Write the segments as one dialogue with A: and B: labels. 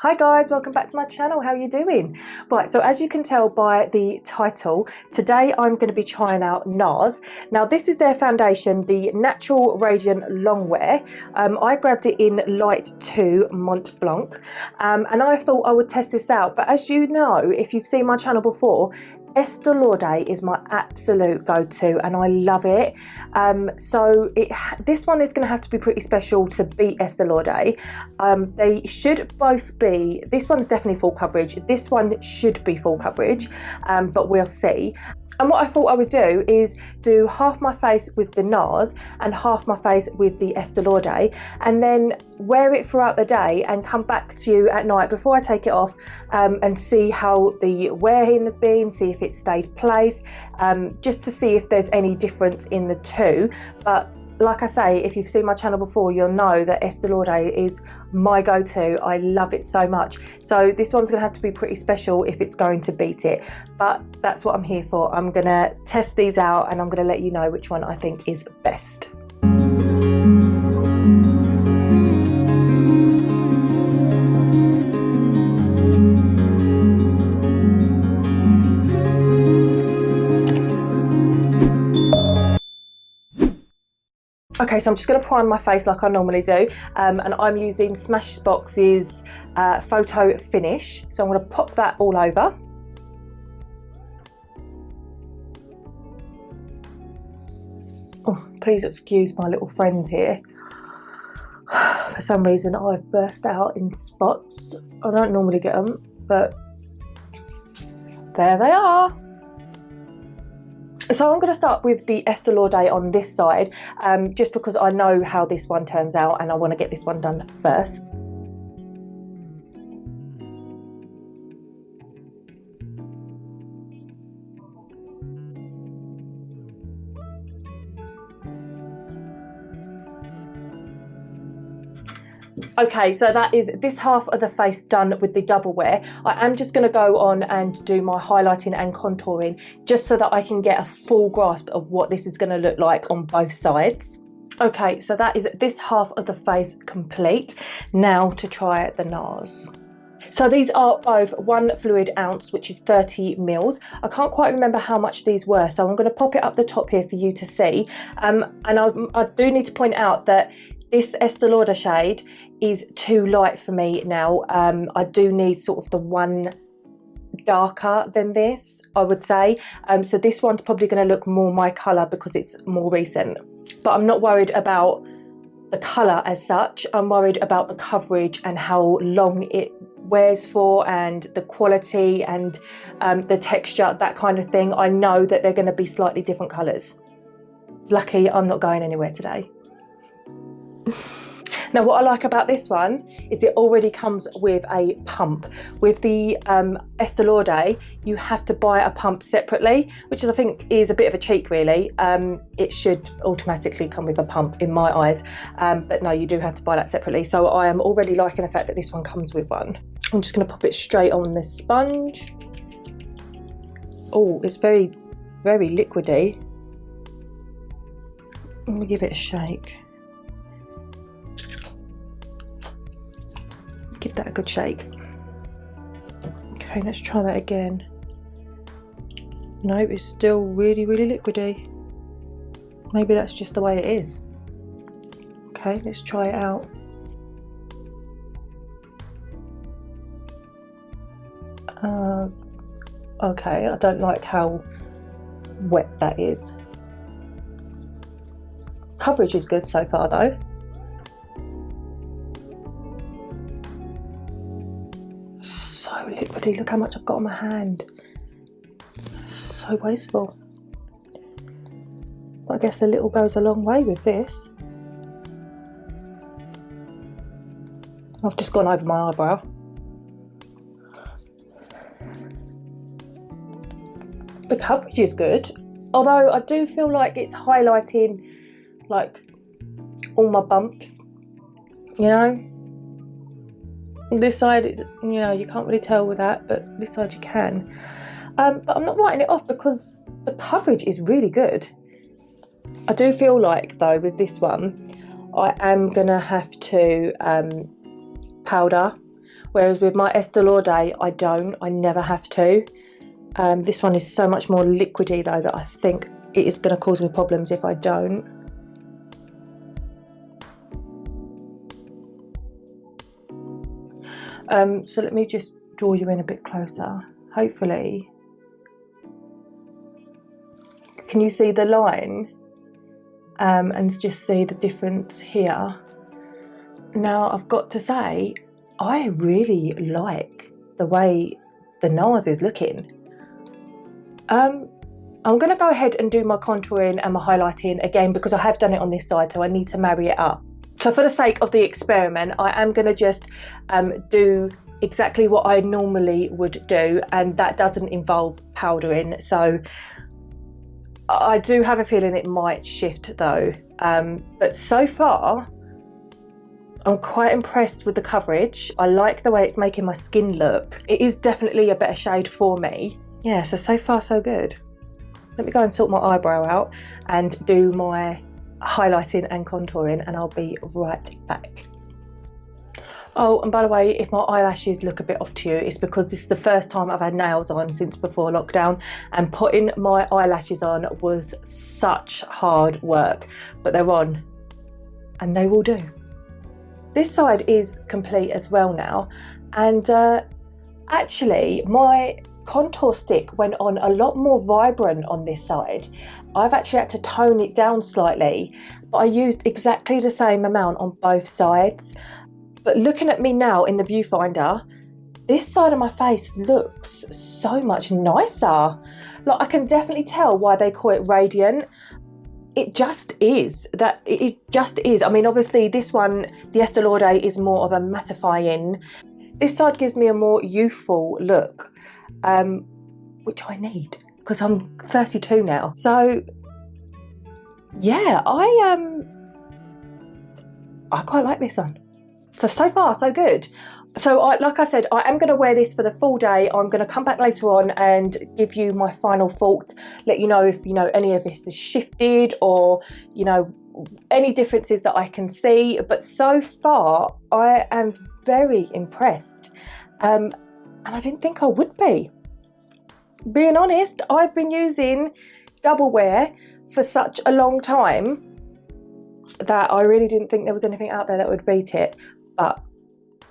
A: Hi guys, welcome back to my channel. How are you doing? Right, so as you can tell by the title, today I'm going to be trying out Nars. Now this is their foundation, the Natural Radiant Longwear. I grabbed it in Light 2 Mont Blanc, and I thought I would test this out. But as you know, if you've seen my channel before, Estee Lauder is my absolute go-to and I love it. This one is going to have to be pretty special to beat Estee Lauder. They should both be, this one's definitely full coverage, this one should be full coverage, but we'll see. And what I thought I would do is do half my face with the Nars and half my face with the Estee Lauder, and then wear it throughout the day and come back to you at night before I take it off, and see how the wear-in has been, see if it stayed placed, just to see if there's any difference in the two. But like I say, if you've seen my channel before, you'll know that Estee Lauder is my go-to. I love it so much. So this one's gonna have to be pretty special if it's going to beat it. But that's what I'm here for. I'm gonna test these out and I'm gonna let you know which one I think is best. Okay, so I'm just going to prime my face like I normally do, and I'm using Smashbox's Photo Finish. So I'm going to pop that all over. Oh, please excuse my little friends here. For some reason I've burst out in spots. I don't normally get them, but there they are. So I'm going to start with the Estee Lauder on this side, just because I know how this one turns out and I want to get this one done first. Okay, so that is this half of the face done with the double wear. I am just going to go on and do my highlighting and contouring just so that I can get a full grasp of what this is going to look like on both sides. Okay, so that is this half of the face complete. Now to try the Nars. So these are both 1 fluid ounce, which is 30 mils. I can't quite remember how much these were, so I'm going to pop it up the top here for you to see. And I do need to point out that this Estee Lauder shade is too light for me now. I do need sort of the one darker than this, I would say. So this one's probably going to look more my colour because it's more recent. But I'm not worried about the colour as such. I'm worried about the coverage and how long it wears for, and the quality and the texture, that kind of thing. I know that they're going to be slightly different colours. Lucky I'm not going anywhere today. Now what I like about this one is it already comes with a pump. With the Estee Lauder, you have to buy a pump separately, which I think is a bit of a cheat really. It should automatically come with a pump in my eyes, but no, you do have to buy that separately. So I am already liking the fact that this one comes with one. I'm just going to pop it straight on the sponge. Oh, it's very, very liquidy. Let me give it a shake. Give that a good shake. Okay, let's try that again. No, it's still really, really liquidy. Maybe that's just the way it is. Okay, let's try it out. Okay, I don't like how wet that is. Coverage is good so far though. Liquidy, look how much I've got on my hand. So wasteful. But I guess a little goes a long way with this. I've just gone over my eyebrow. The coverage is good, although I do feel like it's highlighting like all my bumps, you know. This side, you know, you can't really tell with that, but this side you can. But I'm not writing it off because the coverage is really good. I do feel like though with this one, I am gonna have to powder whereas with my Estee Lauder I don't, I never have to. This one is so much more liquidy though that I think it is going to cause me problems if I don't. So let me just draw you in a bit closer. Hopefully, can you see the line? And just see the difference here. Now I've got to say, I really like the way the Nars is looking. I'm going to go ahead and do my contouring and my highlighting again because I have done it on this side, so I need to marry it up. So for the sake of the experiment, I am going to just do exactly what I normally would do, and that doesn't involve powdering. So I do have a feeling it might shift though, but so far I'm quite impressed with the coverage. I like the way it's making my skin look. It is definitely a better shade for me. Yeah, so far so good. Let me go and sort my eyebrow out and do my highlighting and contouring, and I'll be right back. Oh, and by the way, if my eyelashes look a bit off to you, it's because this is the first time I've had nails on since before lockdown, and putting my eyelashes on was such hard work, but they're on and they will do. This side is complete as well now, and actually my contour stick went on a lot more vibrant on this side. I've actually had to tone it down slightly, but I used exactly the same amount on both sides. But looking at me now in the viewfinder, this side of my face looks so much nicer. Like, I can definitely tell why they call it radiant. It just is. It just is. I mean, obviously this one, the Estee Lauder, is more of a mattifying. This side gives me a more youthful look, which I need because I'm 32 now. So yeah, I quite like this one. So far, so good. So like I said, I am going to wear this for the full day. I'm going to come back later on and give you my final thoughts, let you know if, any of this has shifted or, any differences that I can see. But so far, I am very impressed. And I didn't think I would be. Being honest, I've been using Double Wear for such a long time that I really didn't think there was anything out there that would beat it. But,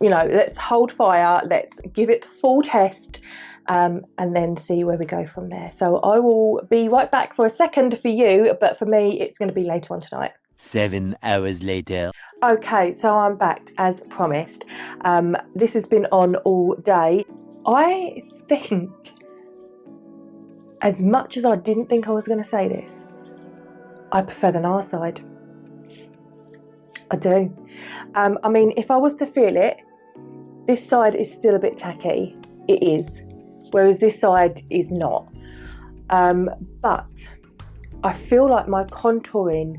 A: let's hold fire, let's give it the full test, and then see where we go from there. So I will be right back for a second for you, but for me, it's going to be later on tonight.
B: 7 hours later.
A: Okay, so I'm back as promised. This has been on all day. I think, as much as I didn't think I was going to say this, I prefer the Nars side. I do. I mean, if I was to feel it, this side is still a bit tacky. It is. Whereas this side is not. But I feel like my contouring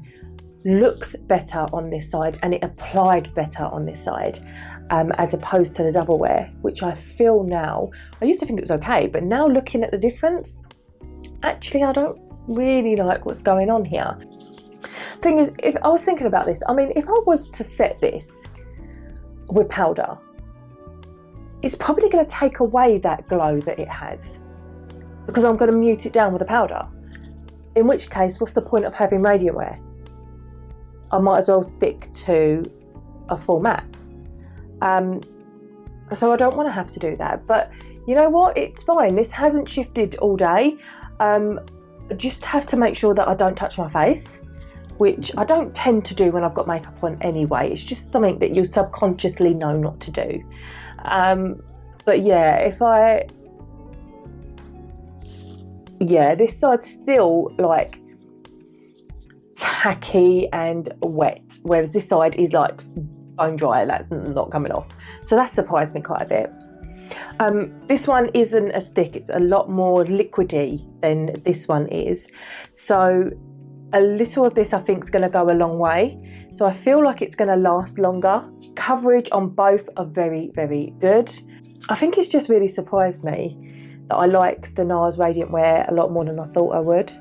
A: looks better on this side and it applied better on this side, as opposed to the Double Wear, which I feel now, I used to think it was okay, but now looking at the difference, actually I don't really like what's going on here. Thing is, if I was thinking about this, I mean, if I was to set this with powder, it's probably going to take away that glow that it has because I'm going to mute it down with the powder. In which case, what's the point of having Radiant Wear? I might as well stick to a full matte. So I don't want to have to do that. But you know what? It's fine. This hasn't shifted all day. I just have to make sure that I don't touch my face, which I don't tend to do when I've got makeup on anyway. It's just something that you subconsciously know not to do. But yeah, this side's still like tacky and wet, whereas this side is like bone dry, that's not coming off. So that surprised me quite a bit. This one isn't as thick, it's a lot more liquidy than this one is. So a little of this I think is going to go a long way. So I feel like it's going to last longer. Coverage on both are very, very good. I think it's just really surprised me that I like the Nars Radiant Wear a lot more than I thought I would.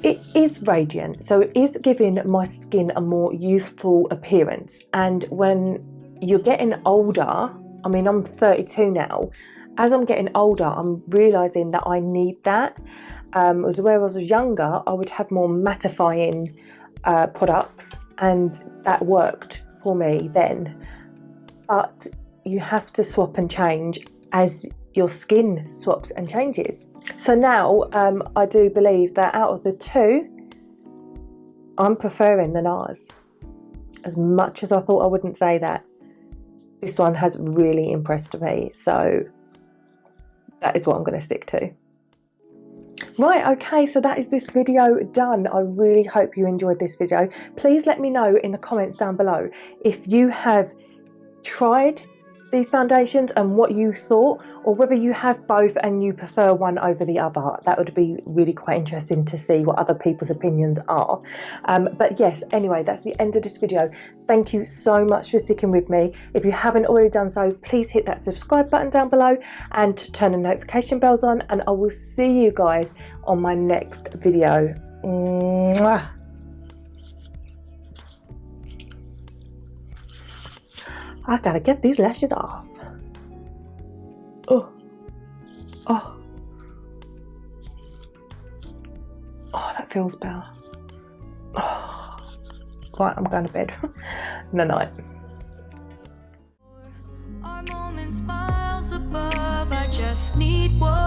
A: It is radiant, so it is giving my skin a more youthful appearance. And when you're getting older, I mean, I'm 32 now. As I'm getting older, I'm realising that I need that. Whereas when I was younger, I would have more mattifying products, and that worked for me then. But you have to swap and change as your skin swaps and changes. So now I do believe that out of the two, I'm preferring the Nars. As much as I thought I wouldn't say that, this one has really impressed me. So that is what I'm going to stick to. Right, okay, so that is this video done. I really hope you enjoyed this video. Please let me know in the comments down below if you have tried these foundations and what you thought, or whether you have both and you prefer one over the other. That would be really quite interesting to see what other people's opinions are. But yes, anyway, that's the end of this video. Thank you so much for sticking with me. If you haven't already done so, please hit that subscribe button down below and turn the notification bells on, and I will see you guys on my next video. Mwah. I gotta get these lashes off. Oh, oh, oh, that feels better. Oh. Right, I'm going to bed. Night night.
C: Our moments miles above, I just need one.